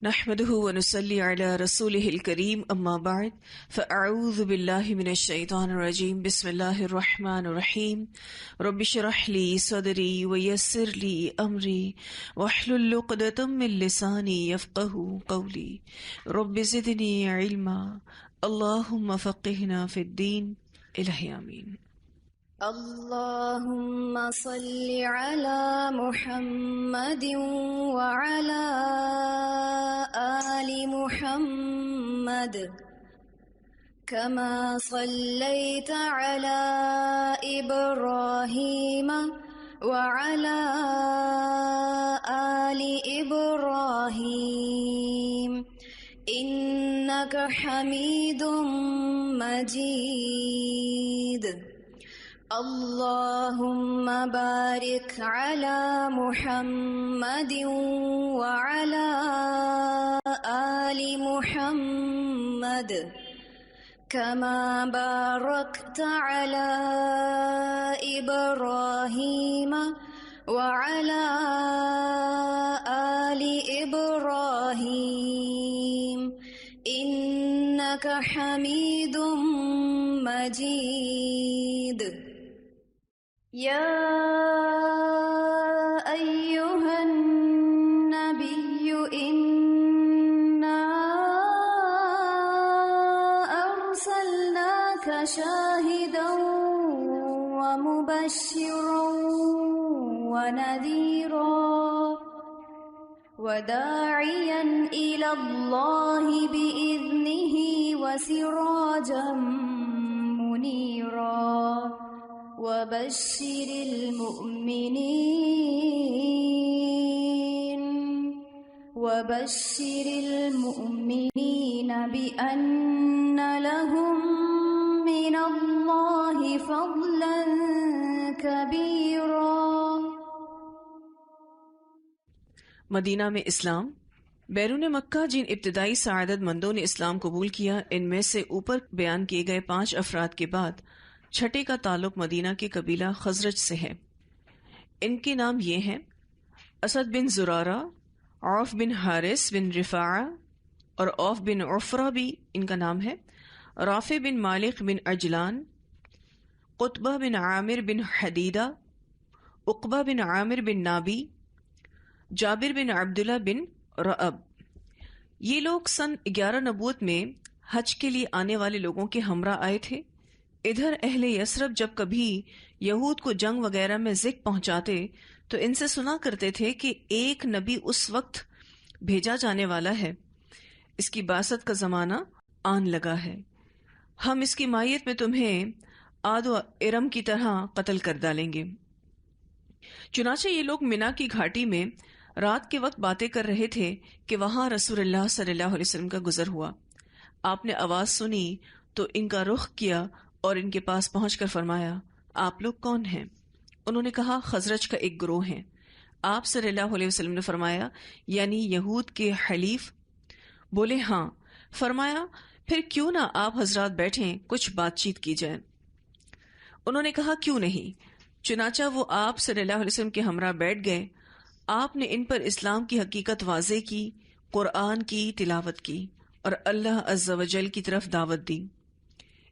نحمده ونصلي على رسوله الكريم اما بعد فاعوذ بالله من الشيطان الرجيم بسم الله الرحمن الرحيم رب اشرح لي صدري ويسر لي امري واحلل عقدة من لساني يفقهوا قولي رب زدني علما اللهم فقهنا في الدين الہی آمین۔ اللهم صل على محمد وعلى آل محمد كما صليت على إبراهيم وعلى آل إبراهيم إنك حميد مجيد۔ اللهم بارك على محمد وعلى آل محمد كما باركت على إبراهيم وعلى آل إبراهيم إنك حميد مجيد۔ يا أيها النبي إنا أرسلناك شاهدا ومبشرا ونذيرا وداعيا إلى الله بإذنه وسراجا منيرا وبشر المؤمنين بأن لهم من الله فضلا كبيرا۔ مدینہ میں اسلام۔ بیرون مکہ جن ابتدائی سعادت مندوں نے اسلام قبول کیا، ان میں سے اوپر بیان کیے گئے 5 افراد کے بعد چھٹے کا تعلق مدینہ کے قبیلہ خزرج سے ہے۔ ان کے نام یہ ہیں: اسد بن زرارہ، عوف بن حارث بن رفاعہ، اور عوف بن عفرہ بھی ان کا نام ہے، رافع بن مالک بن عجلان، قطبہ بن عامر بن حدیدہ، عقبہ بن عامر بن نابی، جابر بن عبداللہ بن رعب۔ یہ لوگ سن 11 نبوت میں حج کے لیے آنے والے لوگوں کے ہمراہ آئے تھے۔ ادھر اہل یثرب جب کبھی یہود کو جنگ وغیرہ میں ذکر پہنچاتے تو ان سے سنا کرتے تھے کہ ایک نبی اس وقت بھیجا جانے والا ہے، اس کی بعثت کا زمانہ آن لگا ہے، ہم اس کی مائیت میں تمہیں عاد و ارم کی طرح قتل کر ڈالیں گے۔ چنانچہ یہ لوگ منا کی گھاٹی میں رات کے وقت باتیں کر رہے تھے کہ وہاں رسول اللہ صلی اللہ علیہ وسلم کا گزر ہوا۔ آپ نے آواز سنی تو ان کا رخ کیا اور ان کے پاس پہنچ کر فرمایا: آپ لوگ کون ہیں؟ انہوں نے کہا: خزرج کا ایک گروہ ہیں۔ آپ صلی اللہ علیہ وسلم نے فرمایا: یعنی یہود کے حلیف؟ بولے: ہاں۔ فرمایا: پھر کیوں نہ آپ حضرات بیٹھیں، کچھ بات چیت کی جائے۔ انہوں نے کہا: کیوں نہیں۔ چنانچہ وہ آپ صلی اللہ علیہ وسلم کے ہمراہ بیٹھ گئے۔ آپ نے ان پر اسلام کی حقیقت واضح کی، قرآن کی تلاوت کی اور اللہ عز و جل کی طرف دعوت دی۔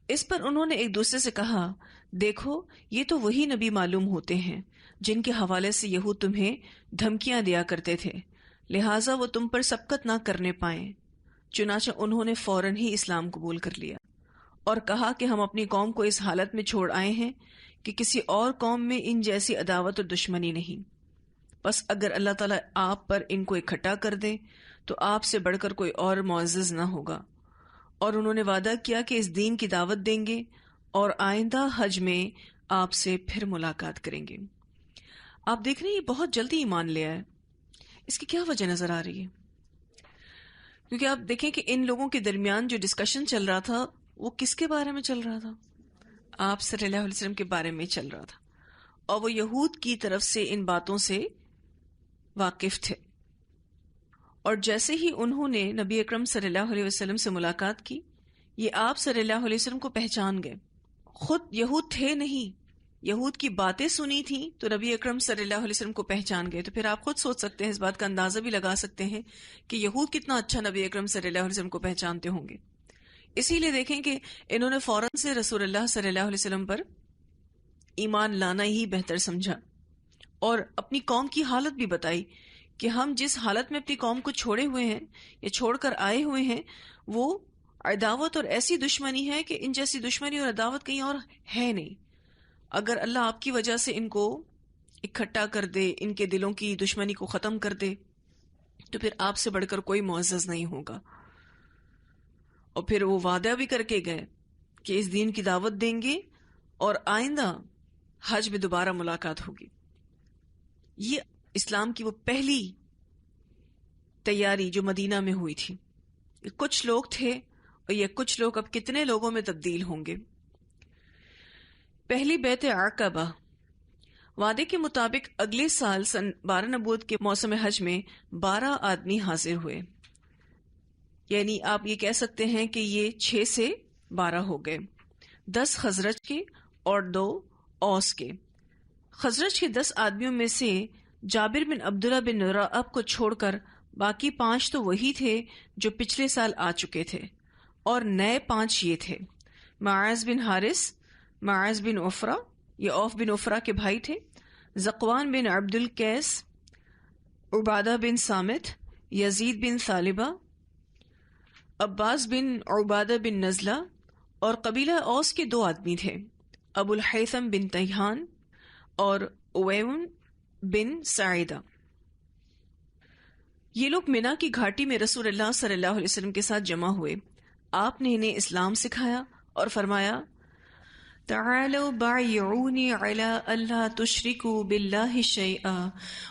اس پر انہوں نے ایک دوسرے سے کہا: دیکھو، یہ تو وہی نبی معلوم ہوتے ہیں جن کے حوالے سے یہود تمہیں دھمکیاں دیا کرتے تھے، لہٰذا وہ تم پر سبقت نہ کرنے پائیں۔ چنانچہ انہوں نے فوراً ہی اسلام قبول کر لیا اور کہا کہ ہم اپنی قوم کو اس حالت میں چھوڑ آئے ہیں کہ کسی اور قوم میں ان جیسی عداوت اور دشمنی نہیں، بس اگر اللہ تعالیٰ آپ پر ان کو اکٹھا کر دے تو آپ سے بڑھ کر کوئی اور معزز نہ ہوگا۔ اور انہوں نے وعدہ کیا کہ اس دین کی دعوت دیں گے اور آئندہ حج میں آپ سے پھر ملاقات کریں گے۔ آپ دیکھ رہے ہیں یہ بہت جلدی ایمان لے آئے۔ اس کی کیا وجہ نظر آ رہی ہے؟ کیونکہ آپ دیکھیں کہ ان لوگوں کے درمیان جو ڈسکشن چل رہا تھا وہ کس کے بارے میں چل رہا تھا؟ آپ صلی اللہ علیہ وسلم کے بارے میں چل رہا تھا، اور وہ یہود کی طرف سے ان باتوں سے واقف تھے۔ اور جیسے ہی انہوں نے نبی اکرم صلی اللہ علیہ وسلم سے ملاقات کی، یہ آپ صلی اللہ علیہ وسلم کو پہچان گئے۔ خود یہود تھے نہیں، یہود کی باتیں سنی تھیں تو نبی اکرم صلی اللہ علیہ وسلم کو پہچان گئے. تو پھر آپ خود سوچ سکتے ہیں، اس بات کا اندازہ بھی لگا سکتے ہیں کہ یہود کتنا اچھا نبی اکرم صلی اللہ علیہ وسلم کو پہچانتے ہوں گے. اسی لیے دیکھیں کہ انہوں نے فوراً سے رسول اللہ صلی اللہ علیہ وسلم پر ایمان لانا ہی بہتر سمجھا، اور اپنی قوم کی حالت بھی بتائی کہ ہم جس حالت میں اپنی قوم کو چھوڑے ہوئے ہیں یا چھوڑ کر آئے ہوئے ہیں، وہ عداوت اور ایسی دشمنی ہے کہ ان جیسی دشمنی اور عداوت کہیں اور ہے نہیں. اگر اللہ آپ کی وجہ سے ان کو اکٹھا کر دے، ان کے دلوں کی دشمنی کو ختم کر دے، تو پھر آپ سے بڑھ کر کوئی معزز نہیں ہوگا. اور پھر وہ وعدہ بھی کر کے گئے کہ اس دین کی دعوت دیں گے اور آئندہ حج میں دوبارہ ملاقات ہوگی. یہ اسلام کی وہ پہلی تیاری جو مدینہ میں ہوئی تھی. کچھ لوگ تھے اور یہ کچھ لوگ اب کتنے لوگوں میں تبدیل ہوں گے. پہلی بیعت عقبہ، وعدے کے مطابق اگلے سال سن 12 نبوت کے موسم حج میں 12 آدمی حاضر ہوئے. یعنی آپ یہ کہہ سکتے ہیں کہ یہ 6 سے 12 ہو گئے. 10 خزرج کے اور 2 اوس کے. خزرج کے 10 آدمیوں میں سے جابر بن عبداللہ بن رؤب کو چھوڑ کر باقی 5 تو وہی تھے جو پچھلے سال آ چکے تھے، اور نئے 5 یہ تھے: معاذ بن حارث، معاذ بن عفرہ، یہ عوف بن عفرہ کے بھائی تھے، ذقوان بن عبد القیس، عبادہ بن صامت، یزید بن ثعلبہ، عباس بن عبادہ بن نزلہ. اور قبیلہ اوس کے 2 آدمی تھے: ابو الحیثم بن تیہان اور اویون بن سعیدہ. یہ لوگ منا کی گھاٹی میں رسول اللہ صلی اللہ علیہ وسلم کے ساتھ جمع ہوئے. آپ نے انہیں اسلام سکھایا اور فرمایا: تعالوا بايعوني على ألا تشركوا بالله شيئا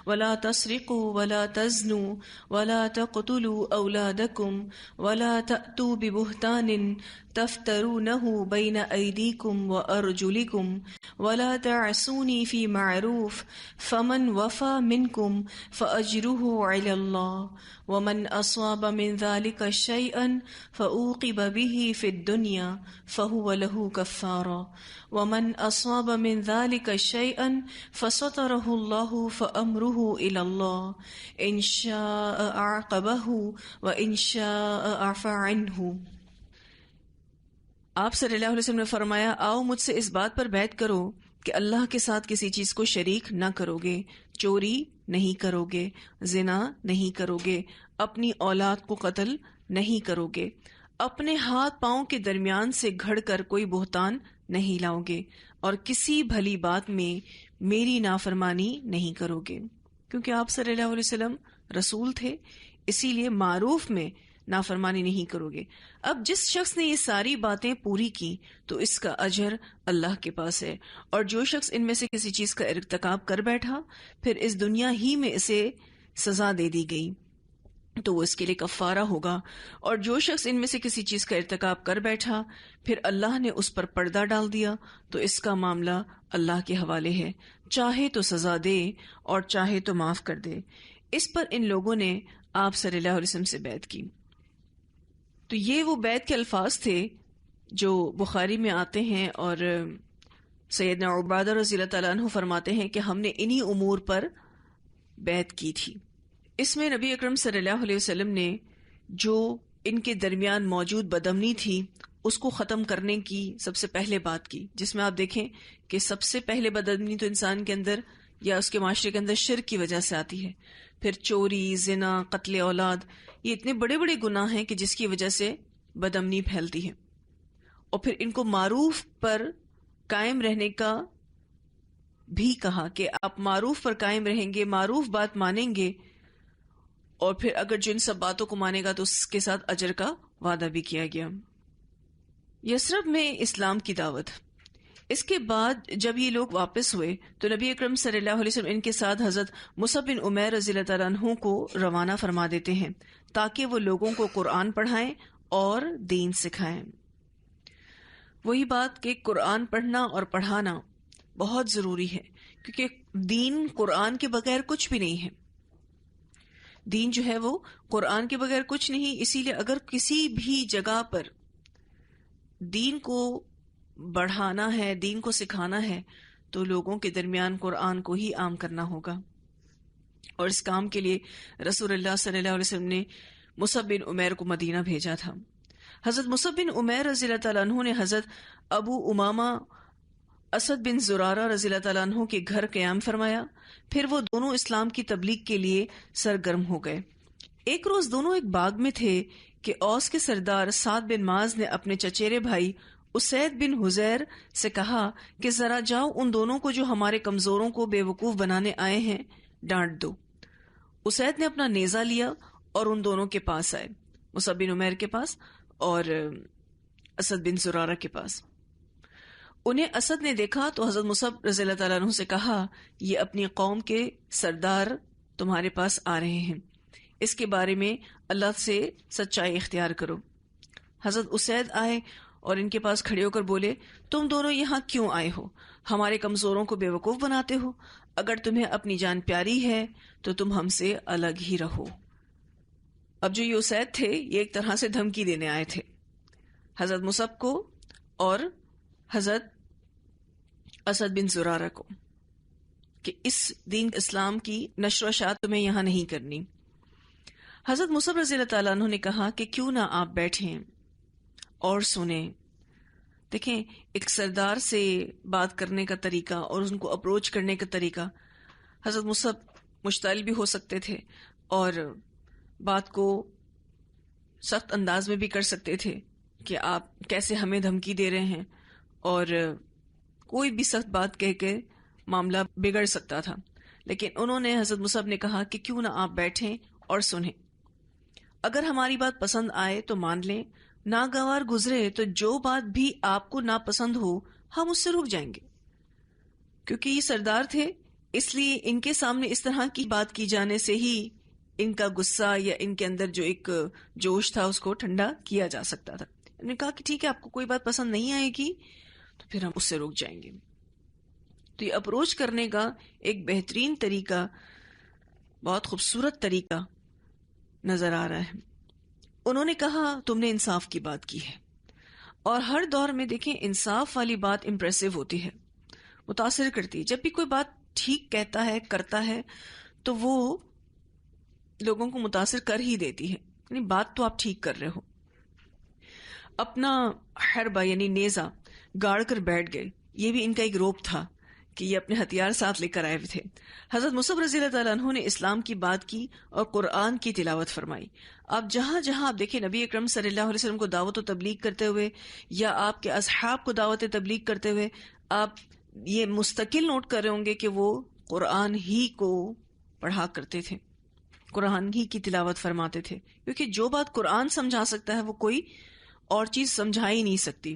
ولا تسرقوا ولا تزنوا ولا تقتلوا أولادكم ولا تأتوا ببهتان تفترونه بين أيديكم وأرجلكم ولا تعصوني في معروف فمن وفى منكم فأجره على الله ومن أصاب من ذلك شيئا فأوقب به في الدنيا فهو له كفارة ومن أصاب من ذلك شيئا فستره الله فأمره إلى الله إن شاء أعقبه وإن شاء عفى عنه. آپ صلی اللہ علیہ وسلم نے فرمایا: آؤ مجھ سے اس بات پر بیعت کرو کہ اللہ کے ساتھ کسی چیز کو شریک نہ کرو گے، چوری نہیں کرو گے، زنا نہیں کرو گے، اپنی اولاد کو قتل نہیں کرو گے، اپنے ہاتھ پاؤں کے درمیان سے گھڑ کر کوئی بہتان نہیں لاؤ گے، اور کسی بھلی بات میں میری نافرمانی نہیں کرو گے. کیونکہ آپ صلی اللہ علیہ وسلم رسول تھے، اسی لیے معروف میں نافرمانی نہیں کرو گے. اب جس شخص نے یہ ساری باتیں پوری کی تو اس کا اجر اللہ کے پاس ہے، اور جو شخص ان میں سے کسی چیز کا ارتکاب کر بیٹھا پھر اس دنیا ہی میں اسے سزا دے دی گئی تو وہ اس کے لیے کفارہ ہوگا، اور جو شخص ان میں سے کسی چیز کا ارتکاب کر بیٹھا پھر اللہ نے اس پر پردہ ڈال دیا تو اس کا معاملہ اللہ کے حوالے ہے، چاہے تو سزا دے اور چاہے تو معاف کر دے. اس پر ان لوگوں نے آپ صلی اللہ علیہ وسلم سے بیعت کی. تو یہ وہ بیعت کے الفاظ تھے جو بخاری میں آتے ہیں، اور سیدنا عبادہ رضی اللہ تعالیٰ عنہ فرماتے ہیں کہ ہم نے انہی امور پر بیعت کی تھی. اس میں نبی اکرم صلی اللہ علیہ وسلم نے جو ان کے درمیان موجود بدامنی تھی اس کو ختم کرنے کی سب سے پہلے بات کی، جس میں آپ دیکھیں کہ سب سے پہلے بدامنی تو انسان کے اندر یا اس کے معاشرے کے اندر شرک کی وجہ سے آتی ہے. پھر چوری، زنا، قتل اولاد، یہ اتنے بڑے بڑے گناہ ہیں کہ جس کی وجہ سے بدامنی پھیلتی ہے. اور پھر ان کو معروف پر قائم رہنے کا بھی کہا کہ آپ معروف پر قائم رہیں گے، معروف بات مانیں گے، اور پھر اگر جو ان سب باتوں کو مانے گا تو اس کے ساتھ اجر کا وعدہ بھی کیا گیا. یثرب میں اسلام کی دعوت. اس کے بعد جب یہ لوگ واپس ہوئے تو نبی اکرم صلی اللہ علیہ وسلم ان کے ساتھ حضرت مصعب بن عمیر رضی اللہ تعالیٰ عنہ کو روانہ فرما دیتے ہیں تاکہ وہ لوگوں کو قرآن پڑھائیں اور دین سکھائیں. وہی بات کہ قرآن پڑھنا اور پڑھانا بہت ضروری ہے، کیونکہ دین قرآن کے بغیر کچھ بھی نہیں ہے. دین جو ہے وہ قرآن کے بغیر کچھ نہیں. اسی لیے اگر کسی بھی جگہ پر دین کو بڑھانا ہے، دین کو سکھانا ہے، تو لوگوں کے درمیان قرآن کو ہی عام کرنا ہوگا. اور اس کام کے لیے رسول اللہ صلی اللہ علیہ وسلم نے مصعب بن عمیر کو مدینہ بھیجا تھا. حضرت مصعب بن عمیر رضی اللہ تعالیٰ عنہ نے حضرت ابو امامہ اسد بن زرارہ رضی اللہ تعالیٰ عنہ کے گھر قیام فرمایا. پھر وہ دونوں اسلام کی تبلیغ کے لیے سرگرم ہو گئے. ایک روز دونوں ایک باغ میں تھے کہ اوس کے سردار سعد بن معاذ نے اپنے چچیرے بھائی اسید بن حزیر سے کہا کہ ذرا جاؤ ان دونوں کو جو ہمارے کمزوروں کو بے وقوف بنانے آئے ہیں ڈانٹ دو. اسید نے اپنا نیزہ لیا اور ان دونوں کے پاس آئے، مصعب بن عمیر کے پاس اور اسد بن زرارہ کے پاس. انہیں اسد نے دیکھا تو حضرت مصعب رضی اللہ تعالیٰ عنہ سے کہا یہ اپنی قوم کے سردار تمہارے پاس آ رہے ہیں، اس کے بارے میں اللہ سے سچائی اختیار کرو. حضرت اسید آئے اور ان کے پاس کھڑے ہو کر بولے تم دونوں یہاں کیوں آئے ہو؟ ہمارے کمزوروں کو بے وقوف بناتے ہو. اگر تمہیں اپنی جان پیاری ہے تو تم ہم سے الگ ہی رہو. اب جو یہ اسید تھے یہ ایک طرح سے دھمکی دینے آئے تھے حضرت مصعب کو اور حضرت اسد بن زرارہ کو کہ اس دین اسلام کی نشر و اشاعت تمہیں یہاں نہیں کرنی. حضرت مصعب رضی اللہ تعالیٰ عنہ نے کہا کہ کیوں نہ آپ بیٹھیں اور سنیں. دیکھیں ایک سردار سے بات کرنے کا طریقہ اور ان کو اپروچ کرنے کا طریقہ. حضرت مصعب مشتعل بھی ہو سکتے تھے اور بات کو سخت انداز میں بھی کر سکتے تھے کہ آپ کیسے ہمیں دھمکی دے رہے ہیں، اور کوئی بھی سخت بات کہہ کے معاملہ بگڑ سکتا تھا. لیکن انہوں نے حضرت مصعب نے کہا کہ کیوں نہ آپ بیٹھیں اور سنیں، اگر ہماری بات پسند آئے تو مان لیں، ناگوار گزرے تو جو بات بھی آپ کو ناپسند ہو ہم اس سے رک جائیں گے. کیونکہ یہ سردار تھے اس لیے ان کے سامنے اس طرح کی بات کی جانے سے ہی ان کا غصہ یا ان کے اندر جو ایک جوش تھا اس کو ٹھنڈا کیا جا سکتا تھا. انہوں نے کہا کہ ٹھیک ہے آپ کو کوئی بات پسند نہیں آئے گی تو پھر ہم اس سے رک جائیں گے. تو یہ اپروچ کرنے کا ایک بہترین طریقہ، بہت خوبصورت طریقہ نظر آ رہا ہے. انہوں نے کہا تم نے انصاف کی بات کی ہے، اور ہر دور میں دیکھیں انصاف والی بات امپریسو ہوتی ہے، متاثر کرتی ہے. جب بھی کوئی بات ٹھیک کہتا ہے کرتا ہے تو وہ لوگوں کو متاثر کر ہی دیتی ہے. یعنی بات تو آپ ٹھیک کر رہے ہو. اپنا حربہ یعنی نیزہ گاڑ کر بیٹھ گئے. یہ بھی ان کا ایک روپ تھا کہ یہ اپنے ہتھیار ساتھ لے کر آئے ہوئے تھے. حضرت مصعب رضی اللہ تعالیٰ عنہ نے اسلام کی بات کی اور قرآن کی تلاوت فرمائی. آپ جہاں جہاں آپ دیکھیں نبی اکرم صلی اللہ علیہ وسلم کو دعوت و تبلیغ کرتے ہوئے یا آپ کے اصحاب کو دعوت تبلیغ کرتے ہوئے آپ یہ مستقل نوٹ کر رہے ہوں گے کہ وہ قرآن ہی کو پڑھا کرتے تھے، قرآن ہی کی تلاوت فرماتے تھے. کیونکہ جو بات قرآن سمجھا سکتا ہے وہ کوئی اور چیز سمجھا ہی نہیں سکتی.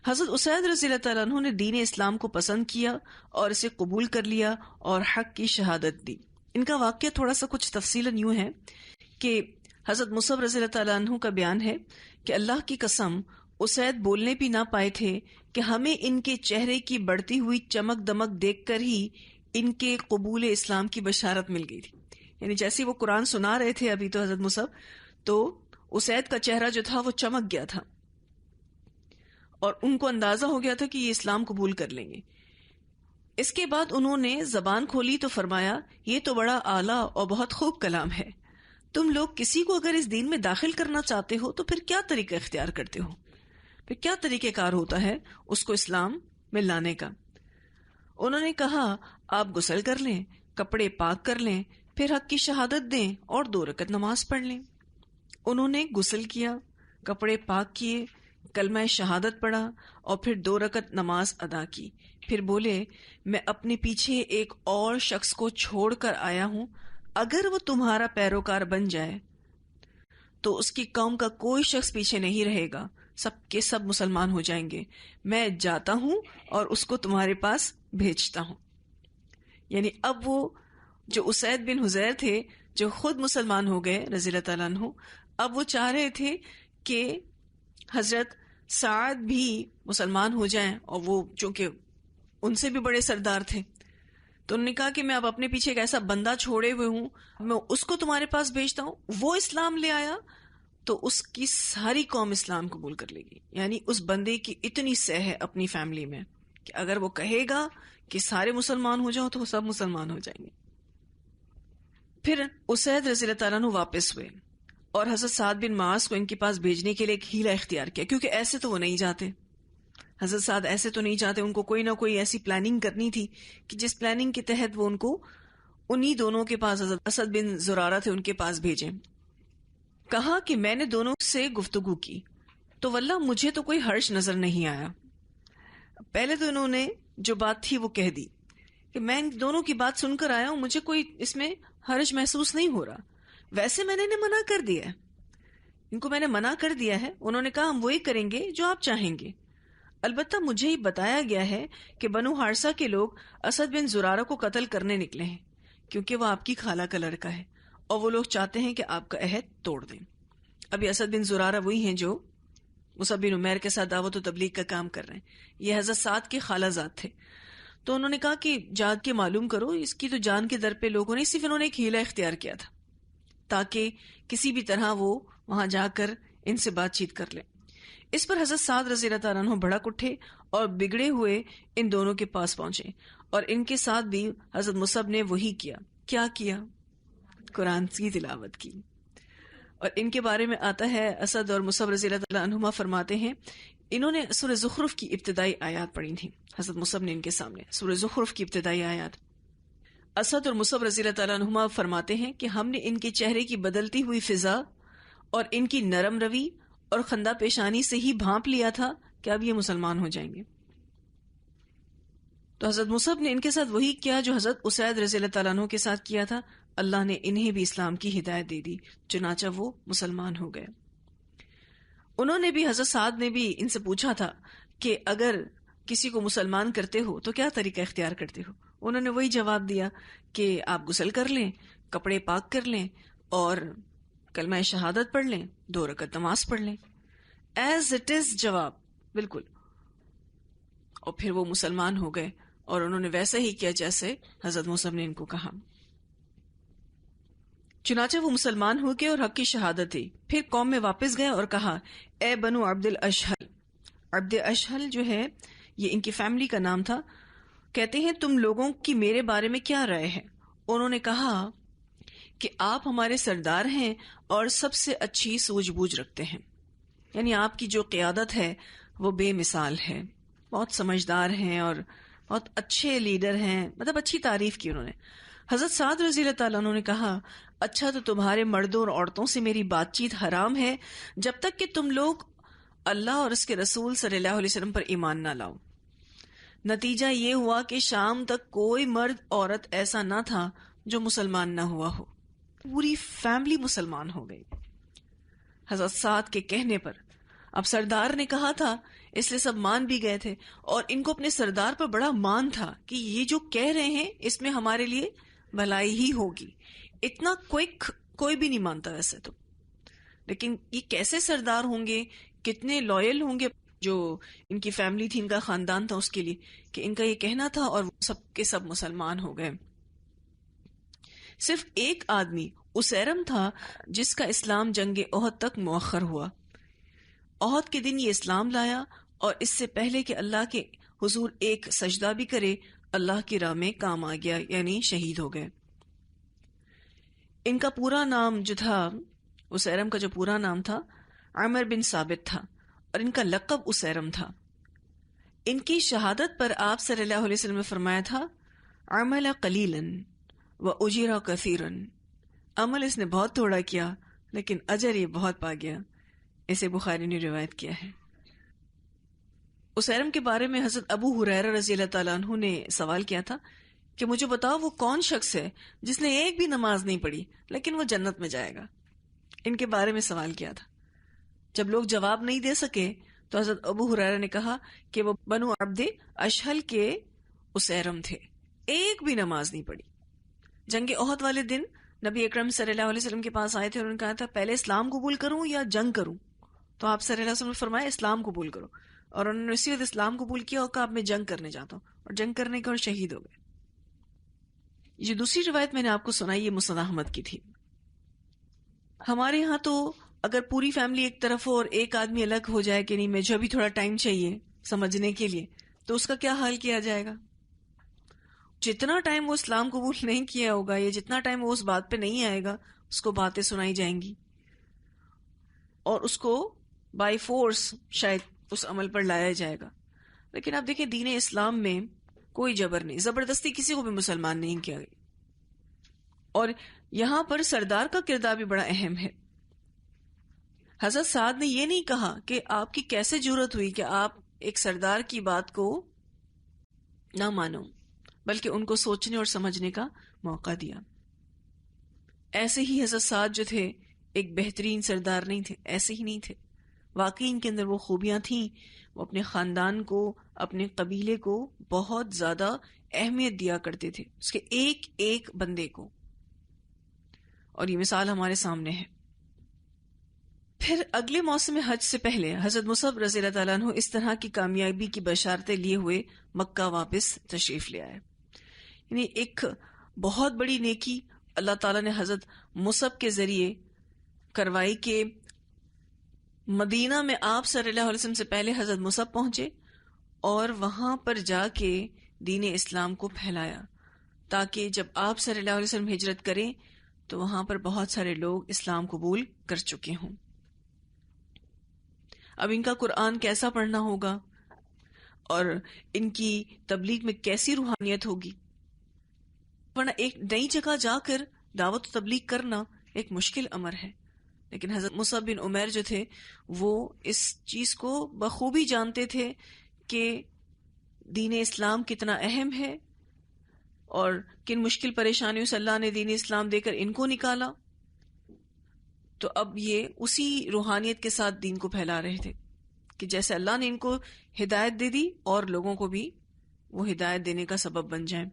حضرت اسید رضی اللہ تعالیٰ عنہ نے دین اسلام کو پسند کیا اور اسے قبول کر لیا اور حق کی شہادت دی. ان کا واقعہ تھوڑا سا کچھ تفصیلاً یوں ہے کہ حضرت مصعب رضی اللہ تعالیٰ عنہ کا بیان ہے کہ اللہ کی قسم اسید بولنے بھی نہ پائے تھے کہ ہمیں ان کے چہرے کی بڑھتی ہوئی چمک دمک دیکھ کر ہی ان کے قبول اسلام کی بشارت مل گئی تھی. یعنی جیسے وہ قرآن سنا رہے تھے ابھی تو حضرت مصعب، تو اسید کا چہرہ جو تھا وہ چمک گیا تھا اور ان کو اندازہ ہو گیا تھا کہ یہ اسلام قبول کر لیں گے. اس کے بعد انہوں نے زبان کھولی تو فرمایا یہ تو بڑا اعلیٰ اور بہت خوب کلام ہے. تم لوگ کسی کو اگر اس دین میں داخل کرنا چاہتے ہو تو پھر کیا طریقہ اختیار کرتے ہو، پھر کیا طریقہ کار ہوتا ہے اس کو اسلام میں لانے کا؟ انہوں نے کہا آپ غسل کر لیں، کپڑے پاک کر لیں، پھر حق کی شہادت دیں اور 2 رکعت نماز پڑھ لیں. انہوں نے غسل کیا، کپڑے پاک کیے، کلمہ شہادت پڑھا اور پھر 2 رکعت نماز ادا کی. پھر بولے میں اپنے پیچھے ایک اور شخص کو چھوڑ کر آیا ہوں، اگر وہ تمہارا پیروکار بن جائے تو اس کی قوم کا کوئی شخص پیچھے نہیں رہے گا، سب کے سب مسلمان ہو جائیں گے. میں جاتا ہوں اور اس کو تمہارے پاس بھیجتا ہوں. یعنی اب وہ جو اسید بن حزیر تھے جو خود مسلمان ہو گئے رضی اللہ تعالیٰ عنہ، اب وہ چاہ رہے تھے کہ حضرت سعد بھی مسلمان ہو جائیں، اور وہ چونکہ ان سے بھی بڑے سردار تھے تو انہوں نے کہا کہ میں اب اپنے پیچھے ایک ایسا بندہ چھوڑے ہوئے ہوں، میں اس کو تمہارے پاس بھیجتا ہوں، وہ اسلام لے آیا تو اس کی ساری قوم اسلام قبول کر لے گی. یعنی اس بندے کی اتنی سہ ہے اپنی فیملی میں کہ اگر وہ کہے گا کہ سارے مسلمان ہو جاؤ تو وہ سب مسلمان ہو جائیں گے. پھر اسید رضی اللہ تعالیٰ عنہ واپس ہوئے اور حضرت سعد بن معاذ کو ان کے پاس بھیجنے کے لیے ایک ہیلا اختیار کیا، کیونکہ ایسے تو وہ نہیں جاتے. حضرت سعد ایسے تو نہیں جاتے، ان کو کوئی نہ کوئی ایسی پلاننگ کرنی تھی کہ جس پلاننگ کے تحت وہ ان کو انہی دونوں کے پاس، حضرت اسد بن زرارہ تھے، ان کے پاس بھیجیں. کہا کہ میں نے دونوں سے گفتگو کی تو واللہ مجھے تو کوئی حرج نظر نہیں آیا. پہلے تو انہوں نے جو بات تھی وہ کہہ دی کہ میں ان دونوں کی بات سن کر آیا ہوں، مجھے کوئی اس میں حرج محسوس نہیں ہو رہا. ویسے میں نے انہیں منع کر دیا ہے، ان کو میں نے منع کر دیا ہے. انہوں نے کہا ہم وہی کریں گے جو آپ چاہیں گے. البتہ مجھے ہی بتایا گیا ہے کہ بنو حارثہ کے لوگ اسد بن زرارہ کو قتل کرنے نکلے ہیں، کیونکہ وہ آپ کی خالہ کا لڑکا ہے اور وہ لوگ چاہتے ہیں کہ آپ کا عہد توڑ دیں. ابھی اسد بن زرارہ وہی ہیں جو مصعب بن عمیر کے ساتھ دعوت و تبلیغ کا کام کر رہے ہیں. یہ حضرت سعد کے خالہ زاد تھے. تو انہوں نے کہا کہ جا کے معلوم کرو، اس کی تو جان کے در پہ لوگوں نے، صرف انہوں نے ایک ہیلا اختیار کیا تھا تاکہ کسی بھی طرح وہ وہاں جا کر ان سے بات چیت کر لیں. اس پر حضرت سعد رضی اللہ تعالیٰ عنہ بھڑک اٹھے اور بگڑے ہوئے ان دونوں کے پاس پہنچے، اور ان کے ساتھ بھی حضرت مصعب نے وہی کیا. کیا کیا؟ قرآن کی تلاوت کی. اور ان کے بارے میں آتا ہے، اسد اور مصعب رضی اللہ تعالیٰ عنہما فرماتے ہیں انہوں نے سورہ زخرف کی ابتدائی آیات پڑھی تھیں. حضرت مصعب نے ان کے سامنے سورہ زخرف کی ابتدائی آیات. اسد اور مصعب رضی اللہ تعالیٰ عنہما فرماتے ہیں کہ ہم نے ان کے چہرے کی بدلتی ہوئی فضا اور ان کی نرم روی اور خندہ پیشانی سے ہی بھانپ لیا تھا کہ اب یہ مسلمان ہو جائیں گے. تو حضرت مصعب نے ان کے ساتھ وہی کیا جو حضرت اسید رضی اللہ تعالیٰ عنہ کے ساتھ کیا تھا. اللہ نے انہیں بھی اسلام کی ہدایت دے دی، چنانچہ وہ مسلمان ہو گئے. انہوں نے بھی، حضرت سعد نے بھی ان سے پوچھا تھا کہ اگر کسی کو مسلمان کرتے ہو تو کیا طریقہ اختیار کرتے ہو. انہوں نے وہی جواب دیا کہ آپ غسل کر لیں، کپڑے پاک کر لیں اور کلمہ شہادت پڑھ لیں، 2 رکعت نماز پڑھ لیں. ایز اٹ از جواب بالکل. اور پھر وہ مسلمان ہو گئے اور انہوں نے ویسا ہی کیا جیسے حضرت مصعب نے ان کو کہا. چنانچہ وہ مسلمان ہو گئے اور حق کی شہادت دی. پھر قوم میں واپس گئے اور کہا اے بنو عبد الاشہل. عبد اشہل جو ہے یہ ان کی فیملی کا نام تھا. کہتے ہیں تم لوگوں کی میرے بارے میں کیا رائے ہے؟ انہوں نے کہا کہ آپ ہمارے سردار ہیں اور سب سے اچھی سوجھ بوجھ رکھتے ہیں، یعنی آپ کی جو قیادت ہے وہ بے مثال ہے، بہت سمجھدار ہیں اور بہت اچھے لیڈر ہیں، مطلب اچھی تعریف کی انہوں نے. حضرت سعد رضی اللہ تعالیٰ عنہ نے کہا اچھا تو تمہارے مردوں اور عورتوں سے میری بات چیت حرام ہے جب تک کہ تم لوگ اللہ اور اس کے رسول صلی اللہ علیہ وسلم پر ایمان نہ لاؤ. نتیجہ یہ ہوا کہ شام تک کوئی مرد عورت ایسا نہ تھا جو مسلمان نہ ہوا ہو. پوری فیملی مسلمان ہو گئی حضرت سعد کے کہنے پر. اب سردار نے کہا تھا اس لیے سب مان بھی گئے تھے، اور ان کو اپنے سردار پر بڑا مان تھا کہ یہ جو کہہ رہے ہیں اس میں ہمارے لیے بھلائی ہی ہوگی. اتنا کوئک کوئی بھی نہیں مانتا ویسے تو، لیکن یہ کیسے سردار ہوں گے، کتنے لوئل ہوں گے جو ان کی فیملی تھی، ان کا خاندان تھا اس کے لیے کہ ان کا یہ کہنا تھا، اور سب کے سب مسلمان ہو گئے. صرف ایک آدمی اسیرم تھا جس کا اسلام جنگ احد تک مؤخر ہوا. احد کے دن یہ اسلام لایا، اور اس سے پہلے کہ اللہ کے حضور ایک سجدہ بھی کرے اللہ کی راہ میں کام آ گیا، یعنی شہید ہو گئے. ان کا پورا نام جو تھا، اسیرم کا جو پورا نام تھا عامر بن ثابت تھا، اور ان کا لقب اسیرم تھا. ان کی شہادت پر آپ صلی اللہ علیہ وسلم نے فرمایا تھا عمل قلیلا واجر کثیرا. عمل اس نے بہت تھوڑا کیا لیکن اجر یہ بہت پا گیا. اسے بخاری نے روایت کیا ہے. اسیرم کے بارے میں حضرت ابو ہریرہ رضی اللہ تعالیٰ عنہ نے سوال کیا تھا کہ مجھے بتاؤ وہ کون شخص ہے جس نے ایک بھی نماز نہیں پڑھی لیکن وہ جنت میں جائے گا. ان کے بارے میں سوال کیا تھا. جب لوگ جواب نہیں دے سکے تو حضرت ابو ہریرہ نے کہا کہ وہ بنو عبد اشہل کے اسیرم تھے، ایک بھی نماز نہیں پڑھی. جنگ احد والے دن نبی اکرم صلی اللہ علیہ وسلم کے پاس آئے تھے اور انہوں نے کہا تھا پہلے اسلام قبول کروں یا جنگ کروں؟ تو آپ صلی اللہ علیہ وسلم نے فرمایا اسلام قبول کرو، اور انہوں نے اسی وقت اسلام قبول کیا اور کہا اب میں جنگ کرنے جاتا ہوں، اور جنگ کرنے کے اور شہید ہو گئے. یہ دوسری روایت میں نے آپ کو سنائی، یہ مسند احمد کی تھی. ہمارے یہاں تو اگر پوری فیملی ایک طرف ہو اور ایک آدمی الگ ہو جائے کہ نہیں مجھے ابھی تھوڑا ٹائم چاہیے سمجھنے کے لیے، تو اس کا کیا حال کیا جائے گا؟ جتنا ٹائم وہ اسلام قبول نہیں کیا ہوگا یا جتنا ٹائم وہ اس بات پہ نہیں آئے گا، اس کو باتیں سنائی جائیں گی اور اس کو بائی فورس شاید اس عمل پر لایا جائے گا. لیکن آپ دیکھیں دین اسلام میں کوئی جبر نہیں، زبردستی کسی کو بھی مسلمان نہیں کیا گیا. اور یہاں پر سردار کا کردار بھی بڑا اہم ہے. حضرت سعد نے یہ نہیں کہا کہ آپ کی کیسے جرأت ہوئی کہ آپ ایک سردار کی بات کو نہ مانو، بلکہ ان کو سوچنے اور سمجھنے کا موقع دیا. ایسے ہی حضرت سعد جو تھے ایک بہترین سردار نہیں تھے، ایسے ہی نہیں تھے. واقعی ان کے اندر وہ خوبیاں تھیں. وہ اپنے خاندان کو، اپنے قبیلے کو بہت زیادہ اہمیت دیا کرتے تھے، اس کے ایک ایک بندے کو. اور یہ مثال ہمارے سامنے ہے. پھر اگلے موسم حج سے پہلے حضرت مصعب رضی اللہ تعالیٰ عنہ اس طرح کی کامیابی کی بشارتیں لیے ہوئے مکہ واپس تشریف لے آئے. یعنی ایک بہت بڑی نیکی اللہ تعالیٰ نے حضرت مصعب کے ذریعے کروائی کہ مدینہ میں آپ صلی اللہ علیہ وسلم سے پہلے حضرت مصعب پہنچے اور وہاں پر جا کے دین اسلام کو پھیلایا، تاکہ جب آپ صلی اللہ علیہ وسلم ہجرت کریں تو وہاں پر بہت سارے لوگ اسلام قبول کر چکے ہوں. اب ان کا قرآن کیسا پڑھنا ہوگا اور ان کی تبلیغ میں کیسی روحانیت ہوگی، ورنہ ایک نئی جگہ جا کر دعوت و تبلیغ کرنا ایک مشکل امر ہے. لیکن حضرت مصعب بن عمیر جو تھے وہ اس چیز کو بخوبی جانتے تھے کہ دین اسلام کتنا اہم ہے اور کن مشکل پریشانیوں سے اللہ نے دین اسلام دے کر ان کو نکالا. تو اب یہ اسی روحانیت کے ساتھ دین کو پھیلا رہے تھے کہ جیسے اللہ نے ان کو ہدایت دے دی اور لوگوں کو بھی وہ ہدایت دینے کا سبب بن جائیں.